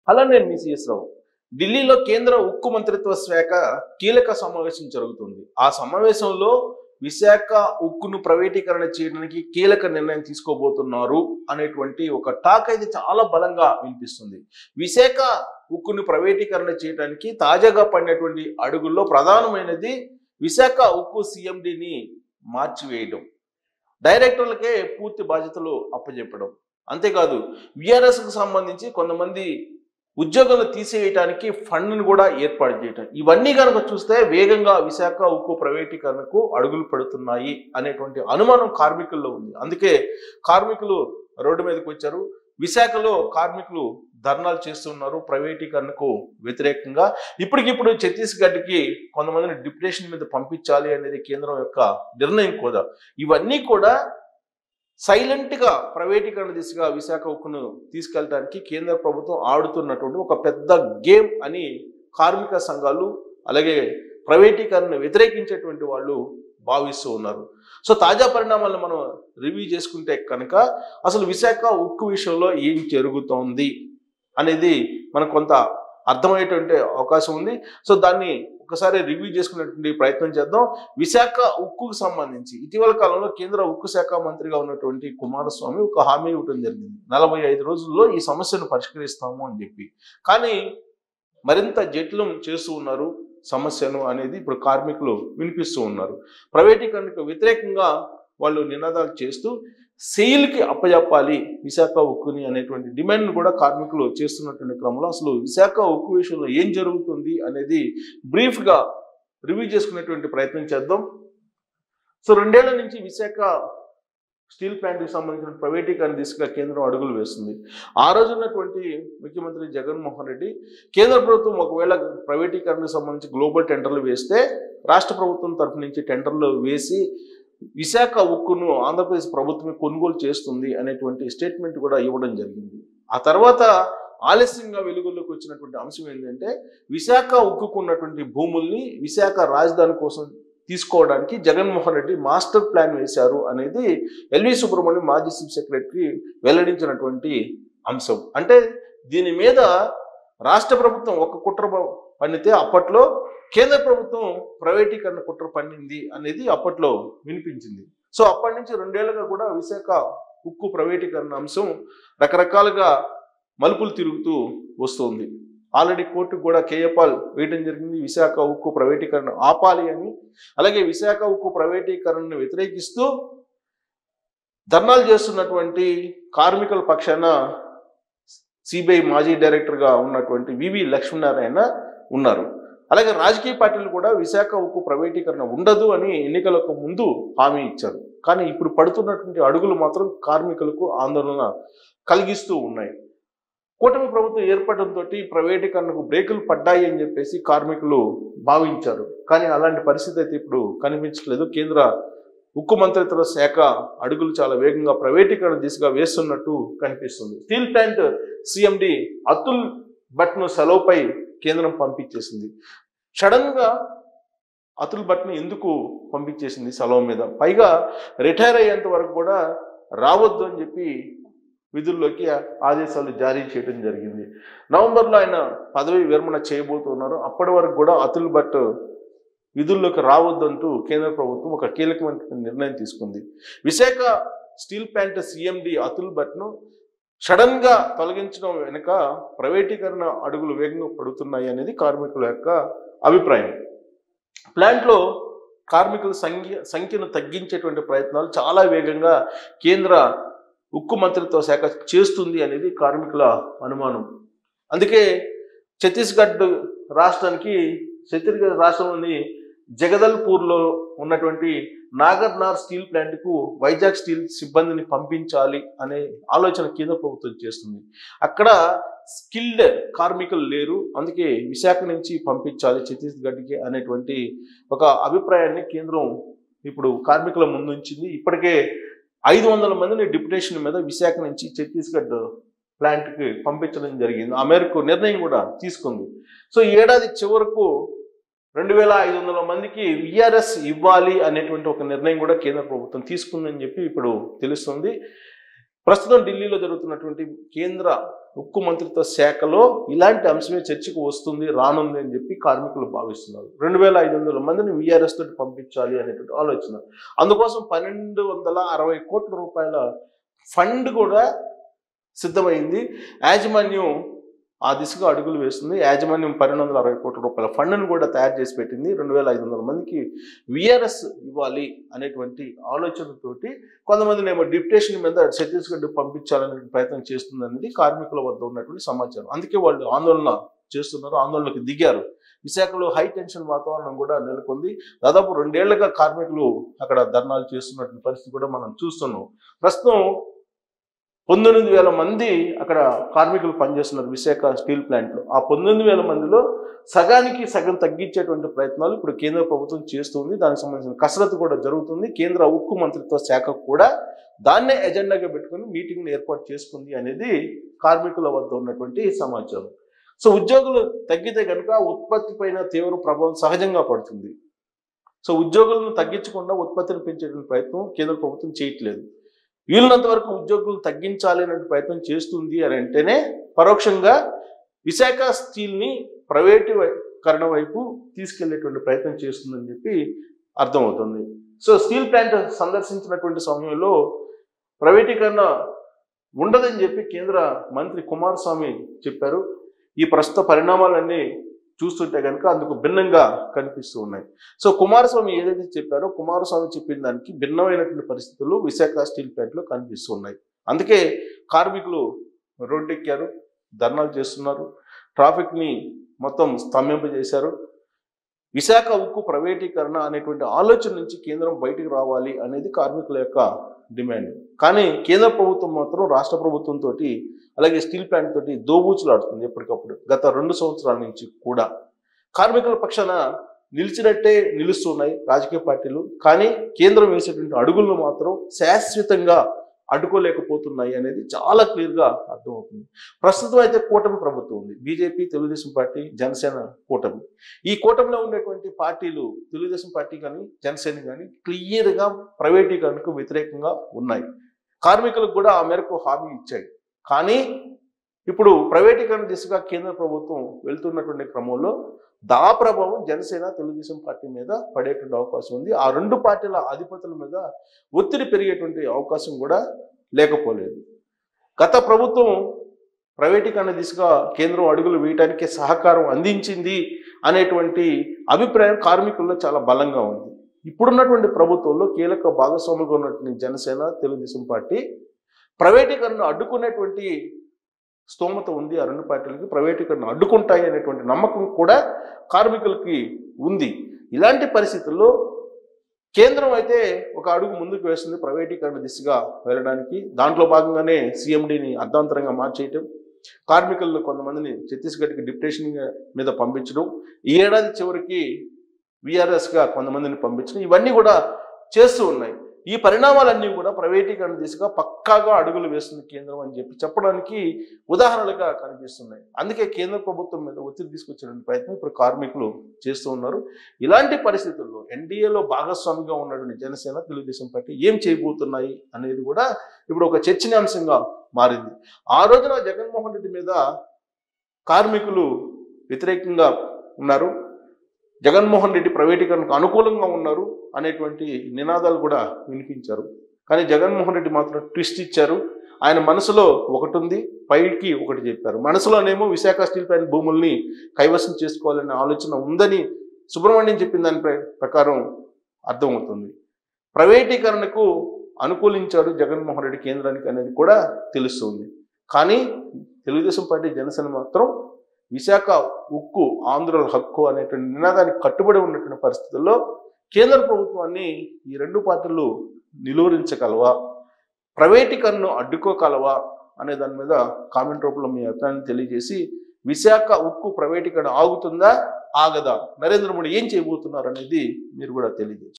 అలా నేను మీ సిఎస్ రావు. ఢిల్లీలో కేంద్ర ఉక్కు మంత్రిత్వ శాఖ కీలక సమావేశం జరుగుతుంది. ఆ సమావేశంలో విశాఖ ఉక్కును ప్రైవేటీకరణ చేయడానికి కీలక నిర్ణయం తీసుకోబోతున్నారు అనేటువంటి ఒక టాక్ అయితే చాలా బలంగా వినిపిస్తుంది. విశాఖ ఉక్కును ప్రైవేటీకరణ చేయడానికి తాజాగా పడినటువంటి అడుగుల్లో ప్రధానమైనది విశాఖ ఉక్కు సిఎండిని మార్చివేయడం, డైరెక్టర్లకే పూర్తి బాధ్యతలు అప్పచెప్పడం. అంతేకాదు విఆర్ఎస్కు సంబంధించి కొంతమంది ఉద్యోగాలు తీసివేయడానికి ఫండ్ను కూడా ఏర్పాటు చేయటం. ఇవన్నీ కనుక చూస్తే వేగంగా విశాఖ ఉక్కు ప్రైవేటీకరణకు అడుగులు పెడుతున్నాయి అనేటువంటి అనుమానం కార్మికుల్లో ఉంది. అందుకే కార్మికులు రోడ్డు మీదకి వచ్చారు. విశాఖలో కార్మికులు ధర్నాలు చేస్తున్నారు ప్రైవేటీకరణకు వ్యతిరేకంగా. ఇప్పటికిప్పుడు ఛత్తీస్గఢ్కి కొంతమందిని డిప్యుటేషన్ మీద పంపించాలి అనేది కేంద్రం యొక్క నిర్ణయం కూడా. ఇవన్నీ కూడా సైలెంట్గా ప్రైవేటీకరణ దిశగా విశాఖ ఉక్కును తీసుకెళ్ళడానికి కేంద్ర ప్రభుత్వం ఆడుతున్నటువంటి ఒక పెద్ద గేమ్ అని కార్మిక సంఘాలు అలాగే ప్రైవేటీకరణను వ్యతిరేకించేటువంటి వాళ్ళు భావిస్తూ ఉన్నారు. సో తాజా పరిణామాలను మనం రివ్యూ చేసుకుంటే కనుక అసలు విశాఖ ఉక్కు విషయంలో ఏం జరుగుతోంది అనేది మనకు కొంత అర్థమయ్యేటువంటి అవకాశం ఉంది. సో దాన్ని ఒకసారి రివ్యూ చేసుకునేటువంటి ప్రయత్నం చేద్దాం. విశాఖ ఉక్కుకు సంబంధించి ఇటీవల కాలంలో కేంద్ర ఉక్కు శాఖ మంత్రిగా ఉన్నటువంటి కుమారస్వామి ఒక హామీ ఇవ్వడం జరిగింది, 45 రోజుల్లో ఈ సమస్యను పరిష్కరిస్తాము అని చెప్పి. కానీ మరింత జటిలం చేస్తూ ఉన్నారు సమస్యను అనేది ఇప్పుడు కార్మికులు వినిపిస్తూ ఉన్నారు. ప్రైవేటీకరణకు వ్యతిరేకంగా వాళ్ళు నినాదాలు చేస్తూ సెయిల్కి అప్పజెప్పాలి విశాఖ ఉక్కుని అనేటువంటి డిమాండ్ను కూడా కార్మికులు చేస్తున్నటువంటి క్రమంలో అసలు విశాఖ ఉక్కు విషయంలో ఏం జరుగుతుంది అనేది బ్రీఫ్గా రివ్యూ చేసుకునేటువంటి ప్రయత్నం చేద్దాం. సో 2 ఏళ్ల నుంచి విశాఖ స్టీల్ ప్లాంట్కి సంబంధించిన ప్రైవేటీకరణ దిశగా కేంద్రం అడుగులు వేస్తుంది. ఆ రోజు ఉన్నటువంటి ముఖ్యమంత్రి జగన్మోహన్ రెడ్డి కేంద్ర ప్రభుత్వం ఒకవేళ ప్రైవేటీకరణకు సంబంధించి గ్లోబల్ టెండర్లు వేస్తే రాష్ట్ర ప్రభుత్వం తరఫు నుంచి టెండర్లు వేసి విశాఖ ఉక్కును ఆంధ్రప్రదేశ్ ప్రభుత్వమే కొనుగోలు చేస్తుంది అనేటువంటి స్టేట్మెంట్ కూడా ఇవ్వడం జరిగింది. ఆ తర్వాత ఆలస్యంగా వెలుగులోకి వచ్చినటువంటి అంశం ఏంటంటే విశాఖ ఉక్కుకు ఉన్నటువంటి భూముల్ని విశాఖ రాజధాని కోసం తీసుకోవడానికి జగన్మోహన్ రెడ్డి మాస్టర్ ప్లాన్ వేశారు అనేది ఎల్వి సుబ్రహ్మణ్యం మాజీ చీఫ్ సెక్రటరీ వెల్లడించినటువంటి అంశం. అంటే దీని మీద రాష్ట్ర ప్రభుత్వం ఒక కుట్ర పన్నితే అప్పట్లో కేంద్ర ప్రభుత్వం ప్రైవేటీకరణ కుట్ర పన్నింది అనేది అప్పట్లో వినిపించింది. సో అప్పటి నుంచి 2 ఏళ్లుగా కూడా విశాఖ ఉక్కు ప్రైవేటీకరణ అంశం రకరకాలుగా మలుపులు తిరుగుతూ వస్తుంది. ఆల్రెడీ కోర్టుకు కూడా కేఏపాల్ వేయడం జరిగింది విశాఖ ఉక్కు ప్రైవేటీకరణ ఆపాలి అని. అలాగే విశాఖ ఉక్కు ప్రైవేటీకరణను వ్యతిరేకిస్తూ ధర్నాలు చేస్తున్నటువంటి కార్మికుల పక్షాన సిబిఐ మాజీ డైరెక్టర్గా ఉన్నటువంటి వివి లక్ష్మీనారాయణ ఉన్నారు. అలాగే రాజకీయ పార్టీలు కూడా విశాఖ ఉక్కు ప్రైవేటీకరణ ఉండదు అని ఎన్నికలకు ముందు హామీ ఇచ్చారు. కానీ ఇప్పుడు పడుతున్నటువంటి అడుగులు మాత్రం కార్మికులకు ఆందోళన కలిగిస్తూ ఉన్నాయి. కూటమి ప్రభుత్వం ఏర్పడంతో ప్రైవేటీకరణకు బ్రేకులు పడ్డాయి అని చెప్పేసి కార్మికులు భావించారు. కానీ అలాంటి పరిస్థితి అయితే ఇప్పుడు కనిపించట్లేదు. కేంద్ర ఉక్కు మంత్రిత్వ శాఖ అడుగులు చాలా వేగంగా ప్రైవేటీకరణ దిశగా వేస్తున్నట్టు కనిపిస్తుంది. స్టీల్ ప్లాంట్ సిఎండి అతుల్ భట్ను సెలవుపై కేంద్రం పంపించేసింది. సడన్ గా అతుల్ భట్ను ఎందుకు పంపించేసింది సెలవు మీద? పైగా రిటైర్ అయ్యేంత వరకు కూడా రావద్దు అని చెప్పి విధుల్లోకి ఆదేశాలు జారీ చేయడం జరిగింది. నవంబర్లో ఆయన పదవి విరమణ చేయబోతున్నారు. అప్పటి వరకు కూడా అతుల్ భట్ విధుల్లోకి రావద్దంటూ కేంద్ర ప్రభుత్వం ఒక కీలకమైన నిర్ణయం తీసుకుంది. Visakha steel plant CMD Atul భట్ను సడన్ గా తొలగించడం వెనుక ప్రైవేటీకరణ అడుగులు వేగంగా పడుతున్నాయి అనేది కార్మికుల యొక్క అభిప్రాయం. ప్లాంట్లో కార్మికుల సంఖ్యను తగ్గించేటువంటి ప్రయత్నాలు చాలా వేగంగా కేంద్ర ఉక్కు మంత్రిత్వ శాఖ చేస్తుంది అనేది కార్మికుల అనుమానం. అందుకే ఛత్తీస్గఢ్ రాష్ట్రంలోని జగదల్పూర్లో ఉన్నటువంటి నాగర్నార్ స్టీల్ ప్లాంట్కు వైజాగ్ స్టీల్ సిబ్బందిని పంపించాలి అనే ఆలోచన కేంద్ర ప్రభుత్వం చేస్తుంది. అక్కడ స్కిల్డ్ కార్మికులు లేరు, అందుకే విశాఖ నుంచి పంపించాలి ఛత్తీస్గఢ్కి అనేటువంటి ఒక అభిప్రాయాన్ని కేంద్రం ఇప్పుడు కార్మికుల ముందుంచింది. ఇప్పటికే 500 మందిని డిప్యుటేషన్ మీద విశాఖ నుంచి ఛత్తీస్గఢ్ ప్లాంట్కి పంపించడం జరిగింది. ఆ మేరకు నిర్ణయం కూడా తీసుకుంది. సో ఈ ఏడాది చివరకు 2500 మందికి విఆర్ఎస్ ఇవ్వాలి అనేటువంటి ఒక నిర్ణయం కూడా కేంద్ర ప్రభుత్వం తీసుకుందని చెప్పి ఇప్పుడు తెలుస్తుంది. ప్రస్తుతం ఢిల్లీలో జరుగుతున్నటువంటి కేంద్ర ఉక్కు మంత్రిత్వ శాఖలో ఇలాంటి అంశమే చర్చకు వస్తుంది రానుంది అని చెప్పి కార్మికులు భావిస్తున్నారు. 2500 మందిని విఆర్ఎస్ తోటి పంపించాలి అనేటువంటి ఆలోచన. అందుకోసం 1260 కోట్ల రూపాయల ఫండ్ కూడా సిద్ధమైంది. యాజమాన్యం ఆ దిశగా అడుగులు వేస్తుంది. యాజమాన్యం 1260 కోట్ల రూపాయల ఫండ్ను కూడా తయారు చేసి పెట్టింది. 2500 మందికి విఆర్ఎస్ ఇవ్వాలి అనేటువంటి ఆలోచనతోటి కొంతమందినేమో డిప్యుటేషన్ మీద ఛత్తీస్గఢ్ పంపించాలనే ప్రయత్నం చేస్తుంది అనేది కార్మికుల వద్ద ఉన్నటువంటి సమాచారం. అందుకే వాళ్ళు ఆందోళన చేస్తున్నారు, ఆందోళనకు దిగారు. విశాఖలో హై టెన్షన్ వాతావరణం కూడా నెలకొంది. దాదాపు 2 ఏళ్లుగా కార్మికులు అక్కడ ధర్నాలు చేస్తున్నటువంటి పరిస్థితి కూడా మనం చూస్తున్నాం. ప్రస్తుతం 19,000 మంది అక్కడ కార్మికులు పనిచేస్తున్నారు విశాఖ స్టీల్ ప్లాంట్లో. ఆ 19,000 మందిలో సగానికి సగం తగ్గించేటువంటి ప్రయత్నాలు ఇప్పుడు కేంద్ర ప్రభుత్వం చేస్తుంది. దానికి సంబంధించిన కసరత్తు కూడా జరుగుతుంది. కేంద్ర ఉక్కు మంత్రిత్వ శాఖ కూడా దాన్నే ఎజెండాగా పెట్టుకుని మీటింగ్ను ఏర్పాటు చేసుకుంది అనేది కార్మికుల వద్ద ఉన్నటువంటి సమాచారం. సో ఉద్యోగులు తగ్గితే కనుక ఉత్పత్తి పైన తీవ్ర ప్రభావం సహజంగా పడుతుంది. సో ఉద్యోగులను తగ్గించకుండా ఉత్పత్తిని పెంచేటువంటి ప్రయత్నం కేంద్ర ప్రభుత్వం చేయట్లేదు. వీలున్నంత వరకు ఉద్యోగులు తగ్గించాలి అనే ప్రయత్నం చేస్తుంది అని అంటేనే పరోక్షంగా విశాఖ స్టీల్ని ప్రైవేటీకరణ వైపు తీసుకెళ్లేటువంటి ప్రయత్నం చేస్తుందని చెప్పి అర్థమవుతుంది. సో స్టీల్ ప్లాంట్ సందర్శించినటువంటి సమయంలో ప్రైవేటీకరణ ఉండదని చెప్పి కేంద్ర మంత్రి కుమారస్వామి చెప్పారు. ఈ ప్రస్తుత పరిణామాలన్నీ చూస్తుంటే కనుక అందుకు భిన్నంగా కనిపిస్తూ ఉన్నాయి. సో కుమారస్వామి ఏదైతే చెప్పారో కుమారస్వామి చెప్పిన దానికి భిన్నమైనటువంటి పరిస్థితులు విశాఖ స్టీల్ ప్లాంట్లో కనిపిస్తూ ఉన్నాయి. అందుకే కార్మికులు రోడ్డెక్కారు, ధర్నాలు చేస్తున్నారు, ట్రాఫిక్ని మొత్తం స్తంభింపజేశారు. విశాఖ ఉక్కు ప్రైవేటీకరణ అనేటువంటి ఆలోచన నుంచి కేంద్రం బయటికి రావాలి అనేది కార్మికుల యొక్క డిమాండ్. కానీ కేంద్ర ప్రభుత్వం మాత్రం రాష్ట్ర ప్రభుత్వంతో అలాగే స్టీల్ ప్లాంట్ తోటి దోబూచులాడుతుంది ఎప్పటికప్పుడు. గత 2 సంవత్సరాల నుంచి కూడా కార్మికుల పక్షాన నిలిచినట్టే నిలుస్తున్నాయి రాజకీయ పార్టీలు. కానీ కేంద్రం వేసేటువంటి అడుగులను మాత్రం శాశ్వతంగా అడ్డుకోలేకపోతున్నాయి అనేది చాలా క్లియర్గా అర్థమవుతుంది. ప్రస్తుతం అయితే కూటమి ప్రభుత్వం ఉంది. బీజేపీ, తెలుగుదేశం పార్టీ, జనసేన కూటమి. ఈ కూటమిలో ఉండేటువంటి పార్టీలు తెలుగుదేశం పార్టీ కానీ జనసేన కానీ క్లియర్గా ప్రైవేటీకరణకు వ్యతిరేకంగా ఉన్నాయి. కార్మికులకు కూడా ఆ మేరకు హామీ ఇచ్చాయి. కానీ ఇప్పుడు ప్రైవేటీకరణ దిశగా కేంద్ర ప్రభుత్వం వెళ్తున్నటువంటి క్రమంలో దా ప్రభావం జనసేన, తెలుగుదేశం పార్టీ మీద పడేటువంటి అవకాశం ఉంది. ఆ 2 పార్టీల అధిపతుల మీద ఒత్తిడి పెరిగేటువంటి అవకాశం కూడా లేకపోలేదు. గత ప్రభుత్వం ప్రైవేటీకరణ దిశగా కేంద్రం అడుగులు వేయడానికి సహకారం అందించింది అనేటువంటి అభిప్రాయం కార్మికుల్లో చాలా బలంగా ఉంది. ఇప్పుడున్నటువంటి ప్రభుత్వంలో కీలక భాగస్వాములుగా ఉన్నటువంటి జనసేన, తెలుగుదేశం పార్టీ ప్రైవేటీకరణను అడ్డుకునేటువంటి స్తోమత ఉంది. ఆ 2 పార్టీలకి ప్రైవేటీకరణ అడ్డుకుంటాయి అనేటువంటి నమ్మకం కూడా కార్మికులకి ఉంది. ఇలాంటి పరిస్థితుల్లో కేంద్రం అయితే ఒక అడుగు ముందుకు వేస్తుంది ప్రైవేటీకరణ దిశగా వెళ్ళడానికి. దాంట్లో భాగంగానే సిఎండిని అర్ధాంతరంగా మార్చేయటం, కార్మికుల్లో కొంతమందిని ఛత్తీస్గఢ్కి డిప్యుటేషన్ మీద పంపించడం, ఈ ఏడాది చివరికి విఆర్ఎస్గా కొంతమందిని పంపించడం, ఇవన్నీ కూడా చేస్తూ ఉన్నాయి. ఈ పరిణామాలన్నీ కూడా ప్రైవేటీకరణ దిశగా పక్కాగా అడుగులు వేస్తుంది కేంద్రం అని చెప్పి చెప్పడానికి ఉదాహరణలుగా కనిపిస్తున్నాయి. అందుకే కేంద్ర ప్రభుత్వం మీద ఒత్తిడి తీసుకొచ్చే ప్రయత్నం ఇప్పుడు కార్మికులు చేస్తూ ఉన్నారు. ఇలాంటి పరిస్థితుల్లో ఎన్డీఏలో భాగస్వామిగా ఉన్నటువంటి జనసేన, తెలుగుదేశం పార్టీ ఏం చేయబోతున్నాయి అనేది కూడా ఇప్పుడు ఒక చర్చనీయాంశంగా మారింది. ఆ రోజున జగన్మోహన్ రెడ్డి మీద కార్మికులు వ్యతిరేకంగా ఉన్నారు, జగన్మోహన్ రెడ్డి ప్రైవేటీకరణకు అనుకూలంగా ఉన్నారు అనేటువంటి నినాదాలు కూడా వినిపించారు. కానీ జగన్మోహన్ రెడ్డి మాత్రం ట్విస్ట్ ఇచ్చారు. ఆయన మనసులో ఒకటి ఉంది, పైకి ఒకటి చెప్పారు. మనసులోనేమో విశాఖ స్టీల్ ప్లాంట్ భూముల్ని కైవసం చేసుకోవాలనే ఆలోచన ఉందని సుబ్రహ్మణ్యం చెప్పిన దాని ప్రకారం అర్థమవుతుంది. ప్రైవేటీకరణకు అనుకూలించాడు జగన్మోహన్ రెడ్డి కేంద్రానికి అనేది కూడా తెలుస్తుంది. కానీ తెలుగుదేశం పార్టీ, జనసేన మాత్రం విశాఖ ఉక్కు ఆంధ్రుల హక్కు అనేటువంటి నినాదానికి కట్టుబడి ఉన్నటువంటి పరిస్థితుల్లో కేంద్ర ప్రభుత్వాన్ని ఈ 2 పార్టీలు నిలువరించగలవా, ప్రైవేటీకరణను అడ్డుకోగలవా అనే దాని మీద కామెంట్ రూపంలో మీ అభిప్రాయాన్ని తెలియజేసి, విశాఖ ఉక్కు ప్రైవేటీకరణ ఆగుతుందా, ఆగదా, నరేంద్ర మోడీ ఏం చేయబోతున్నారు అనేది మీరు కూడా తెలియజేయండి.